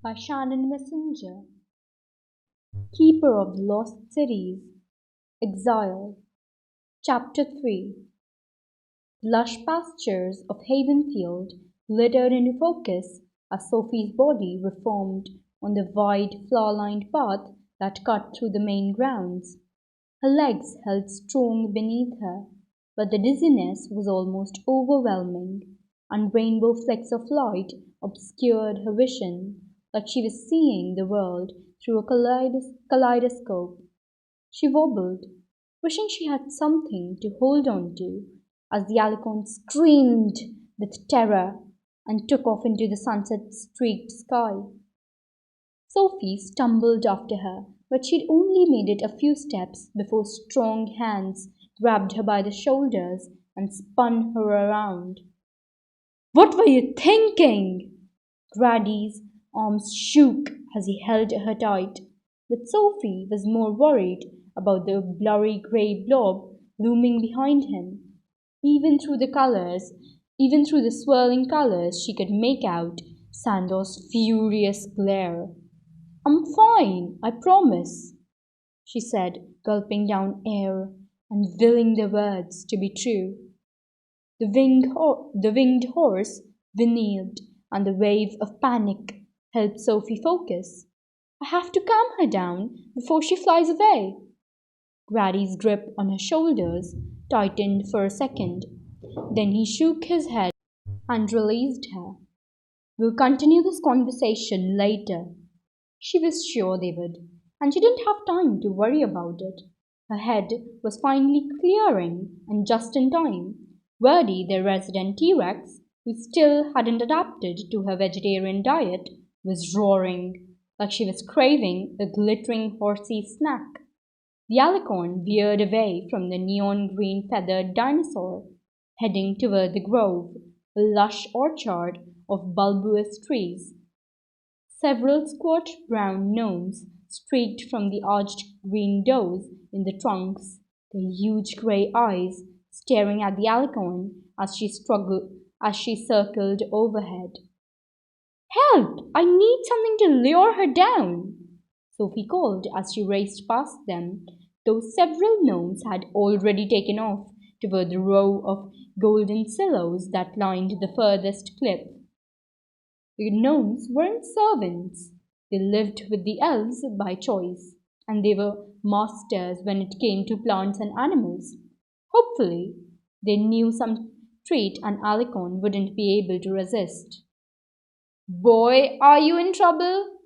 by Shannon Messenger. Keeper of the Lost Cities. Exile. Chapter 3. The lush pastures of Havenfield glittered into focus as Sophie's body reformed on the wide, flower-lined path that cut through the main grounds. Her legs held strong beneath her, but the dizziness was almost overwhelming, and rainbow flecks of light obscured her vision, like she was seeing the world through a kaleidoscope. She wobbled, wishing she had something to hold on to, as the Alicon screamed with terror and took off into the sunset-streaked sky. Sophie stumbled after her, but she'd only made it a few steps before strong hands grabbed her by the shoulders and spun her around. "What were you thinking?" Grady's arms shook as he held her tight, but Sophie was more worried about the blurry grey blob looming behind him. Even through the swirling colors, she could make out Sandor's furious glare. "I'm fine, I promise," she said, gulping down air and willing the words to be true. The winged horse whinnied, and the wave of panic helped Sophie focus. "I have to calm her down before she flies away." Grady's grip on her shoulders tightened for a second. Then he shook his head and released her. "We'll continue this conversation later." She was sure they would, and she didn't have time to worry about it. Her head was finally clearing, and just in time. Verdi, their resident T-Rex, who still hadn't adapted to her vegetarian diet, was roaring, like she was craving a glittering horsey snack. The Alicon veered away from the neon green feathered dinosaur, heading toward the grove, a lush orchard of bulbous trees. Several squat brown gnomes streaked from the arched green doors in the trunks, their huge grey eyes staring at the Alicon as she circled overhead. "Help! I need something to lure her down," Sophie called as she raced past them, though several gnomes had already taken off toward the row of golden silos that lined the furthest cliff. The gnomes weren't servants. They lived with the elves by choice, and they were masters when it came to plants and animals. Hopefully, they knew some treat an Alicon wouldn't be able to resist. "Boy, are you in trouble?"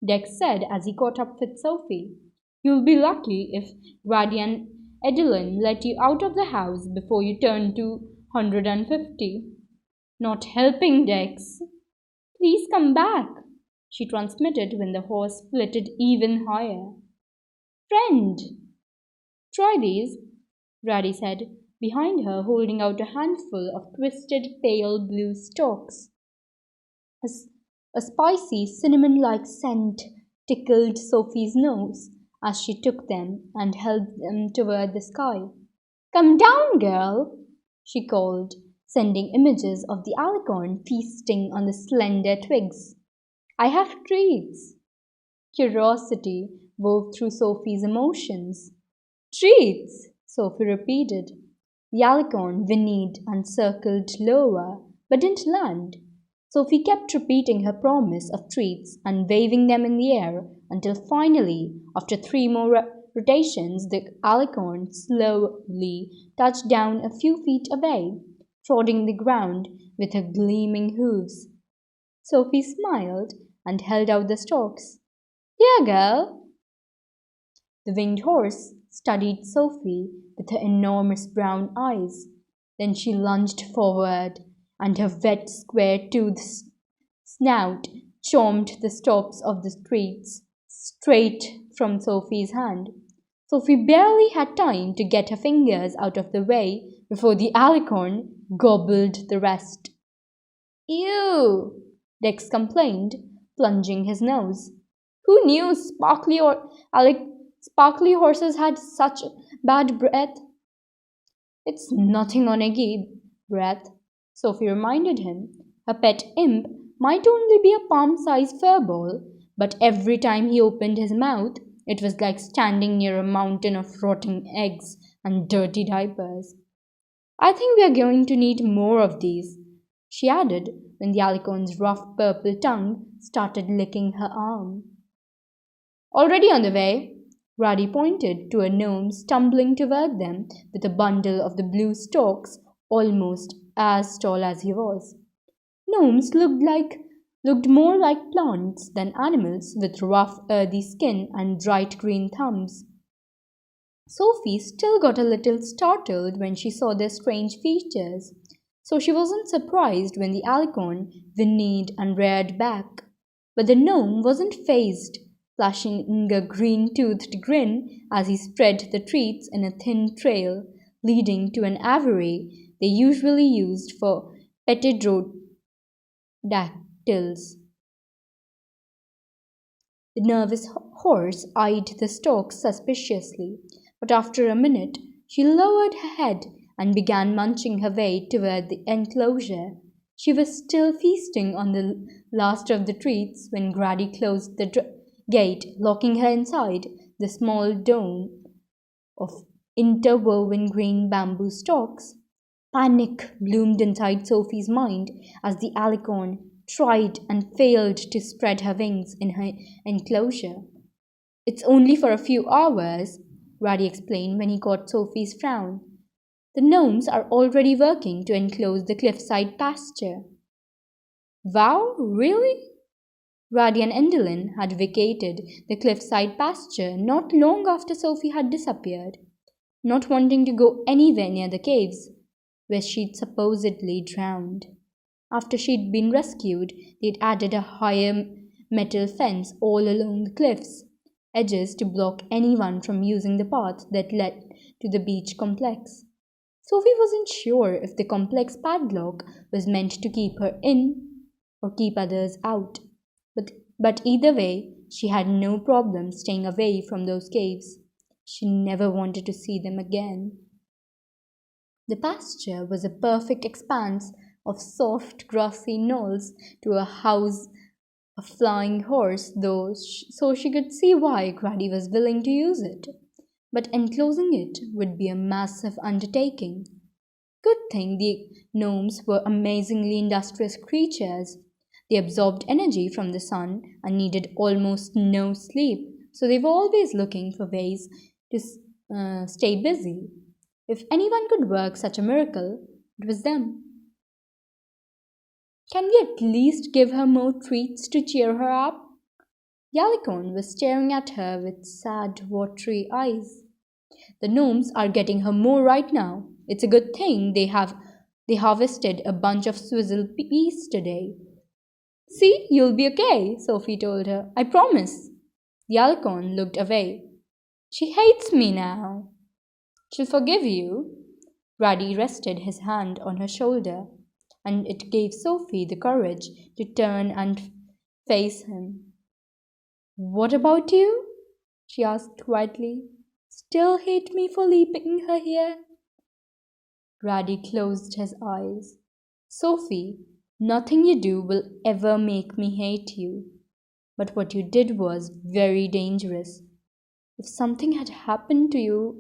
Dex said as he caught up with Sophie. "You'll be lucky if Grady and Edelyn let you out of the house before you turn 250. "Not helping, Dex." "Please come back," she transmitted when the horse flitted even higher. "Friend." "Try these," Grady said, behind her holding out a handful of twisted pale blue stalks. A spicy cinnamon-like scent tickled Sophie's nose as she took them and held them toward the sky. "Come down, girl," she called, sending images of the Alicon feasting on the slender twigs. "I have treats." Curiosity wove through Sophie's emotions. "Treats," Sophie repeated. The Alicon whinnied and circled lower, but didn't land. Sophie kept repeating her promise of treats and waving them in the air until finally, after 3 more rotations, the Alicon slowly touched down a few feet away, prodding the ground with her gleaming hooves. Sophie smiled and held out the stalks. "Here, girl." The winged horse studied Sophie with her enormous brown eyes. Then she lunged forward, and her wet, square-toothed snout chomped the stalks of the treats straight from Sophie's hand. Sophie barely had time to get her fingers out of the way before the Alicon gobbled the rest. "Ew," Dex complained, plunging his nose. "Who knew sparkly horses had such bad breath?" "It's nothing on eggy breath," Sophie reminded him. Her pet imp might only be a palm-sized furball, but every time he opened his mouth, it was like standing near a mountain of rotting eggs and dirty diapers. I think we are going to need more of these, she added when the alicorn's rough purple tongue started licking her arm. Already on the way, Grady pointed to a gnome stumbling toward them with a bundle of the blue stalks almost as tall as he was. Gnomes looked more like plants than animals with rough earthy skin and bright green thumbs. Sophie still got a little startled when she saw their strange features, so she wasn't surprised when the alicorn whinnied and reared back. But the gnome wasn't fazed, flashing a green-toothed grin as he spread the treats in a thin trail leading to an aviary they usually used for petrodactyls. The nervous horse eyed the stalks suspiciously, but after a minute she lowered her head and began munching her way toward the enclosure. She was still feasting on the last of the treats when Grady closed the gate, locking her inside the small dome of interwoven green bamboo stalks. Panic bloomed inside Sophie's mind as the alicorn tried and failed to spread her wings in her enclosure. It's only for a few hours, Grady explained when he caught Sophie's frown. The gnomes are already working to enclose the cliffside pasture. Wow, really? Grady and Endelin had vacated the cliffside pasture not long after Sophie had disappeared, not wanting to go anywhere near the caves where she'd supposedly drowned. After she'd been rescued, they'd added a higher metal fence all along the cliff's edges to block anyone from using the path that led to the beach complex. Sophie wasn't sure if the complex padlock was meant to keep her in or keep others out. But either way, she had no problem staying away from those caves. She never wanted to see them again. The pasture was a perfect expanse of soft, grassy knolls to a house a flying horse, so she could see why Grady was willing to use it. But enclosing it would be a massive undertaking. Good thing the gnomes were amazingly industrious creatures. They absorbed energy from the sun and needed almost no sleep, so they were always looking for ways to stay busy. If anyone could work such a miracle, it was them. Can we at least give her more treats to cheer her up? Yalicorn was staring at her with sad, watery eyes. The gnomes are getting her more right now. It's a good thing they harvested a bunch of swizzle peas today. See, you'll be okay, Sophie told her. I promise. The alicorn looked away. She hates me now. She'll forgive you. Grady rested his hand on her shoulder, and it gave Sophie the courage to turn and face him. What about you? She asked quietly. Still hate me for leaving her here? Grady closed his eyes. Sophie, nothing you do will ever make me hate you. But what you did was very dangerous. If something had happened to you,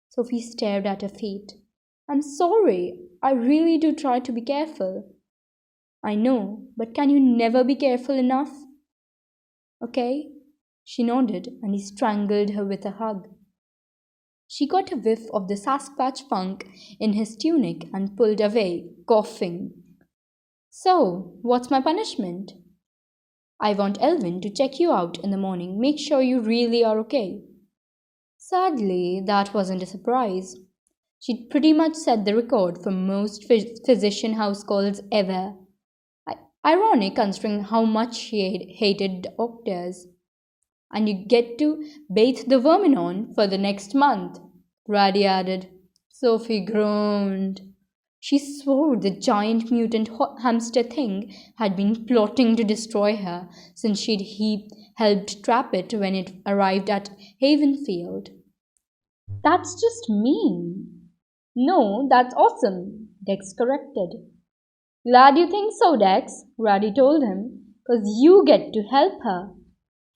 Sophie stared at her feet. I'm sorry. I really do try to be careful. I know, but can you never be careful enough? Okay. She nodded, and he strangled her with a hug. She got a whiff of the Sasquatch funk in his tunic and pulled away, coughing. So, what's my punishment? I want Elvin to check you out in the morning. Make sure you really are okay. Sadly, that wasn't a surprise. She'd pretty much set the record for most physician house calls ever. Ironic considering how much she hated doctors. And you get to bathe the vermin on for the next month, Grady added. Sophie groaned. She swore the giant mutant hamster thing had been plotting to destroy her since she'd helped trap it when it arrived at Havenfield. That's just mean. No, that's awesome, Dex corrected. Glad you think so, Dex, Grady told him, 'cause you get to help her.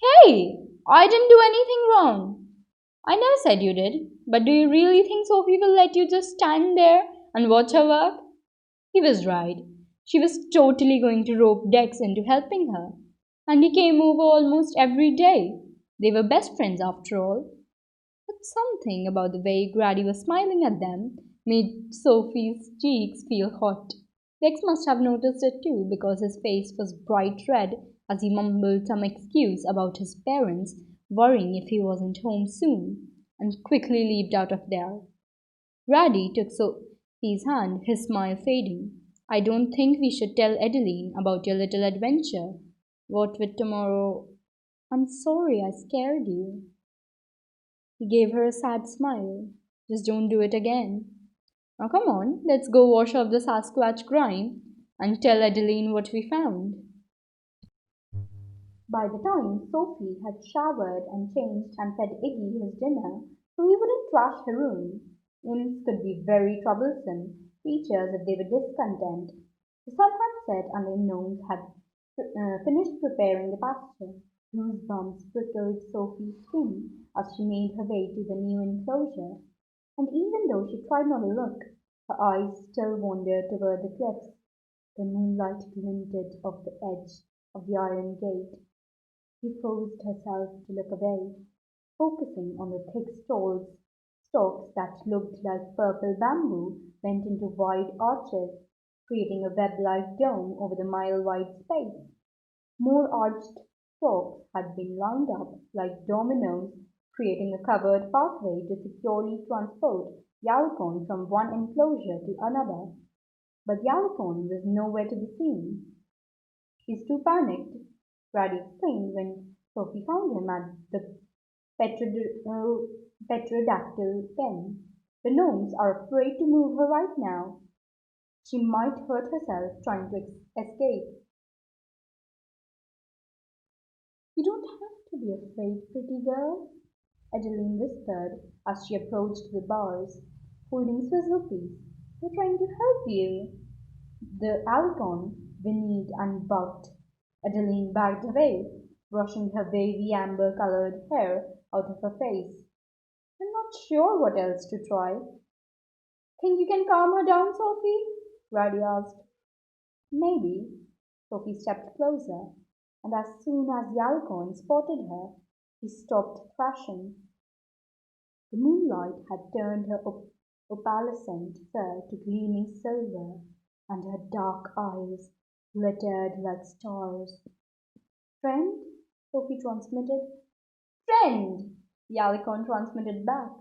Hey, I didn't do anything wrong. I never said you did, but do you really think Sophie will let you just stand there and watch her work? He was right. She was totally going to rope Dex into helping her, and he came over almost every day. They were best friends after all. But something about the way Grady was smiling at them made Sophie's cheeks feel hot. Dex must have noticed it too, because his face was bright red as he mumbled some excuse about his parents worrying if he wasn't home soon, and quickly leaped out of there. Grady took Sophie's hand, his smile fading. I don't think we should tell Adeline about your little adventure. What with tomorrow? I'm sorry I scared you. He gave her a sad smile. Just don't do it again. Now come on, let's go wash off the Sasquatch grime and tell Adeline what we found. By the time Sophie had showered and changed and fed Iggy his dinner, so he wouldn't trash her room. Imps could be very troublesome creatures if they were discontent. The sun had set and the gnomes had finished preparing the pasture. Goosebumps prickled Sophie's skin as she made her way to the new enclosure, and even though she tried not to look, her eyes still wandered toward the cliffs. The moonlight glinted off the edge of the iron gate. She forced herself to look away, focusing on the thick stalks that looked like purple bamboo bent into wide arches, creating a web-like dome over the mile-wide space. More arched stalks had been lined up like dominoes, creating a covered pathway to securely transport Yalcon from one enclosure to another. But Yalcon was nowhere to be seen. "He's too panicked," Brady explained when Sophie found him at the Petrodactyl pen. "The gnomes are afraid to move her right now. She might hurt herself trying to escape." "You don't have to be afraid, pretty girl," Adeline whispered as she approached the bars, holding Swizzlepiece. "We're trying to help you." The Alcon whinnied and bucked. Adeline backed away, brushing her wavy amber-colored hair out of her face. "I'm not sure what else to try." "Think you can calm her down, Sophie?" Grady asked. "Maybe." Sophie stepped closer, and as soon as Yalcon spotted her, he stopped thrashing. The moonlight had turned her opalescent fur to gleaming silver, and her dark eyes glittered like stars. "Friend?" Sophie transmitted. "Friend!" Yalcon transmitted back,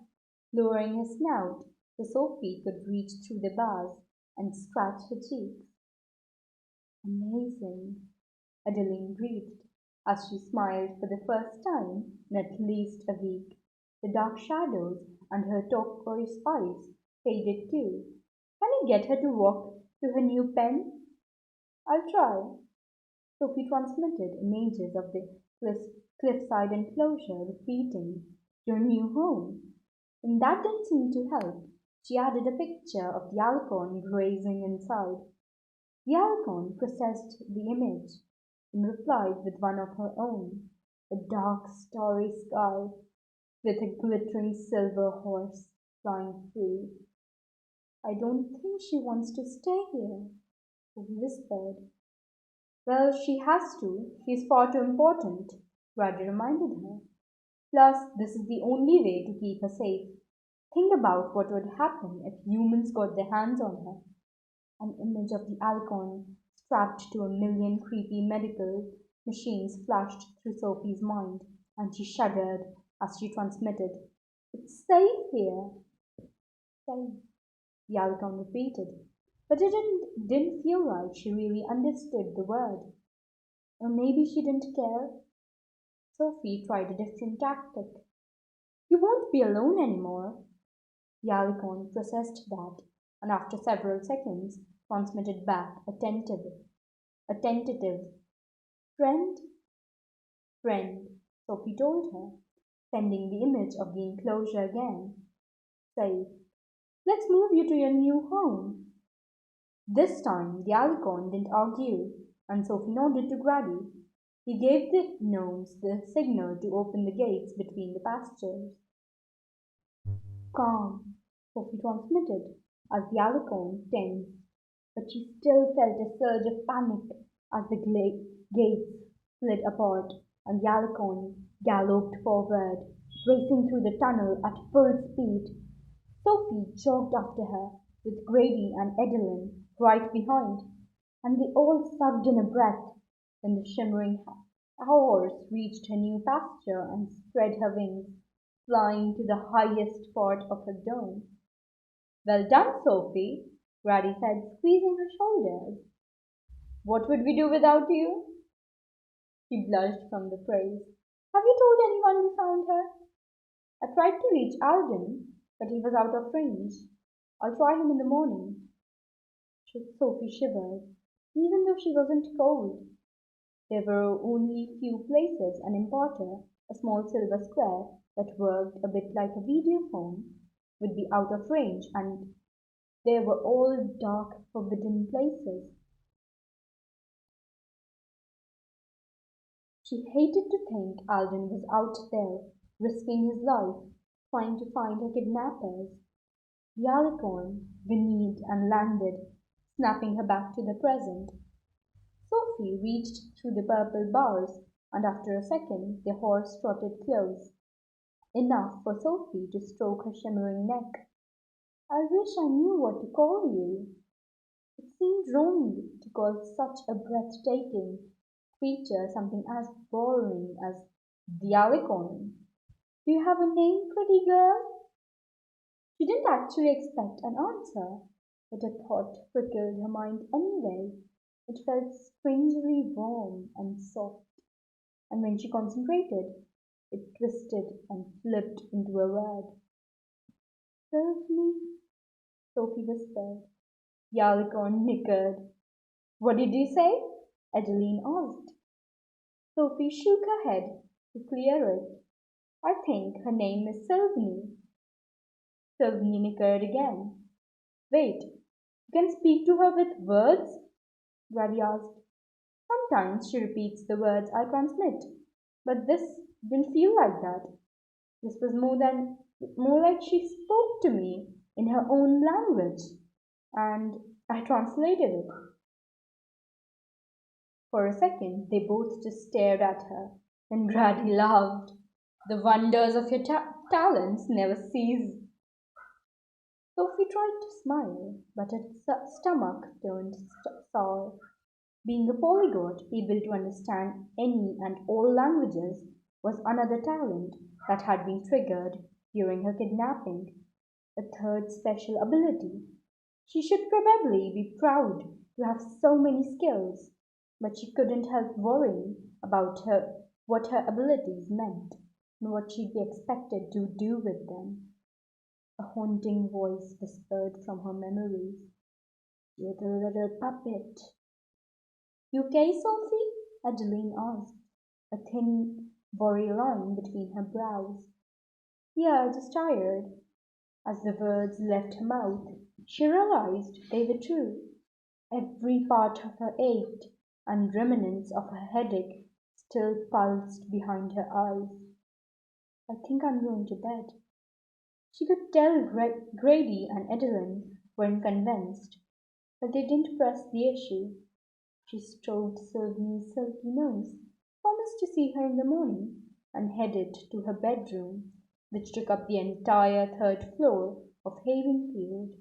lowering his snout so Sophie could reach through the bars and scratch her cheeks. "Amazing," Adeline breathed as she smiled for the first time in at least a week. The dark shadows under her turquoise eyes faded too. "Can you get her to walk to her new pen?" "I'll try." Sophie transmitted images of the cliffside enclosure, repeating, "Your new home." When that didn't seem to help, she added a picture of the Alcon grazing inside. The Alcon processed the image and replied with one of her own, a dark starry sky with a glittering silver horse flying free. "I don't think she wants to stay here," he whispered. "Well, she has to. She's far too important," Grady reminded her. "Plus, this is the only way to keep her safe. Think about what would happen if humans got their hands on her." An image of the Alcon strapped to a million creepy medical machines flashed through Sophie's mind, and she shuddered as she transmitted, "It's safe here." "Safe," the Alcon repeated, but it didn't feel like she really understood the word. Or maybe she didn't care. Sophie tried a different tactic. "You won't be alone anymore." The Alcon processed that, and after several seconds transmitted back a tentative "Friend?" "Friend," Sophie told her, sending the image of the enclosure again. "Safe. Let's move you to your new home." This time the Alicorn didn't argue, and Sophie nodded to Grady. He gave the gnomes the signal to open the gates between the pastures. Calm, Sophie transmitted, as the Alicorn tensed, but she still felt a surge of panic as the gates slid apart and the Alicorn galloped forward, racing through the tunnel at full speed. Sophie jogged after her, with Grady and Edeline right behind, and they all sucked in a breath when the shimmering horse reached her new pasture and spread her wings, flying to the highest part of her dome. Well done, Sophie, Grady said, squeezing her shoulders. What would we do without you? She blushed from the praise. Have you told anyone we found her? I tried to reach Alden, but he was out of range. I'll try him in the morning. Sophie shivered, even though she wasn't cold. There were only few places, and in Potter, a small silver square that worked a bit like a video phone would be out of range, and they were all dark, forbidden places. She hated to think Alden was out there, risking his life, trying to find her kidnappers. The Alicorn whinnied and landed, snapping her back to the present. Sophie reached through the purple bars, and after a second the horse trotted close, enough for Sophie to stroke her shimmering neck. I wish I knew what to call you. It seemed wrong to call such a breathtaking creature something as boring as the Alicorn. Do you have a name, pretty girl? She didn't actually expect an answer, but a thought prickled her mind anyway. It felt strangely warm and soft, and when she concentrated, it twisted and flipped into a word. Sylvie, Sophie whispered. The Alicorn nickered. What did you say? Adeline asked. Sophie shook her head to clear it. I think her name is Sylvie. Sylvie nickered again. Wait, you can speak to her with words? Grady asked. Sometimes she repeats the words I transmit, but this didn't feel like that. This was more like she spoke to me in her own language, and I translated it. For a second, they both just stared at her. Then Grady laughed. The wonders of your talents never cease. Sophie tried to smile, but her stomach turned sour. Being a polyglot, able to understand any and all languages, was another talent that had been triggered during her kidnapping. A third special ability. She should probably be proud to have so many skills, but she couldn't help worrying about what her abilities meant and what she'd be expected to do with them. A haunting voice whispered from her memories. You're the little puppet. You okay, Sophie? Adeline asked, a thin, worry line between her brows. Yeah, just tired. As the words left her mouth, she realized they were true. Every part of her ached, and remnants of her headache still pulsed behind her eyes. I think I'm going to bed. She could tell Grady and Edeline weren't convinced, but they didn't press the issue. She stroked Sylvie's silky nose, promised to see her in the morning, and headed to her bedroom, which took up the entire third floor of Havenfield.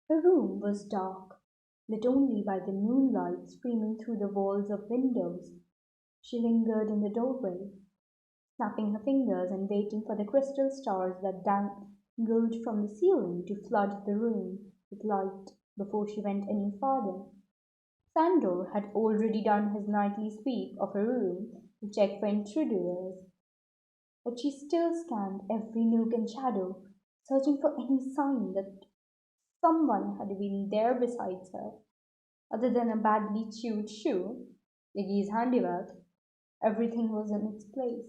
Her room was dark, lit only by the moonlight streaming through the walls of windows. She lingered in the doorway, snapping her fingers and waiting for the crystal stars that dangled from the ceiling to flood the room with light before she went any farther. Sandor had already done his nightly sweep of her room to check for intruders, but she still scanned every nook and shadow, searching for any sign that someone had been there besides her. Other than a badly chewed shoe, Iggy's handiwork, everything was in its place.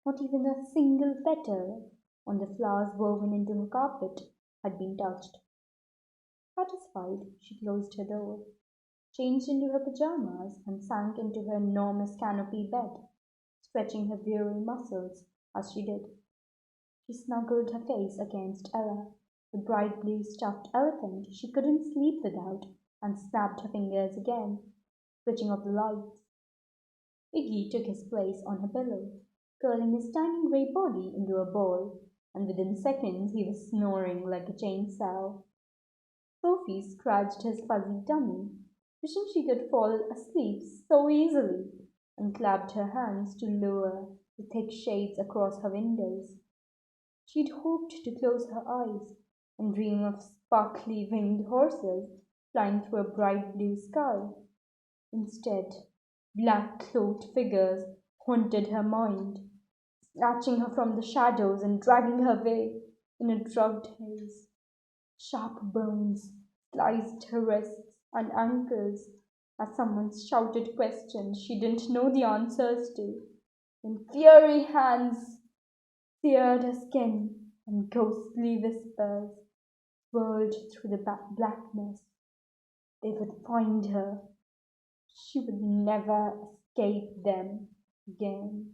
Not even a single petal on the flowers woven into her carpet had been touched. Satisfied, she closed her door, changed into her pajamas, and sank into her enormous canopy bed, stretching her weary muscles as she did. She snuggled her face against Ella, the bright blue stuffed elephant she couldn't sleep without, and snapped her fingers again, switching off the lights. Iggy took his place on her pillow, curling his tiny grey body into a ball, and within seconds he was snoring like a chained sow. Sophie scratched his fuzzy tummy, wishing she could fall asleep so easily, and clapped her hands to lower the thick shades across her windows. She'd hoped to close her eyes and dream of sparkly winged horses flying through a bright blue sky. Instead, black cloaked figures haunted her mind, snatching her from the shadows and dragging her away in a drugged haze. Sharp bones sliced her wrists and ankles as someone shouted questions she didn't know the answers to. And fiery hands seared her skin, and ghostly whispers swirled through the blackness. They would find her. She would never escape them again.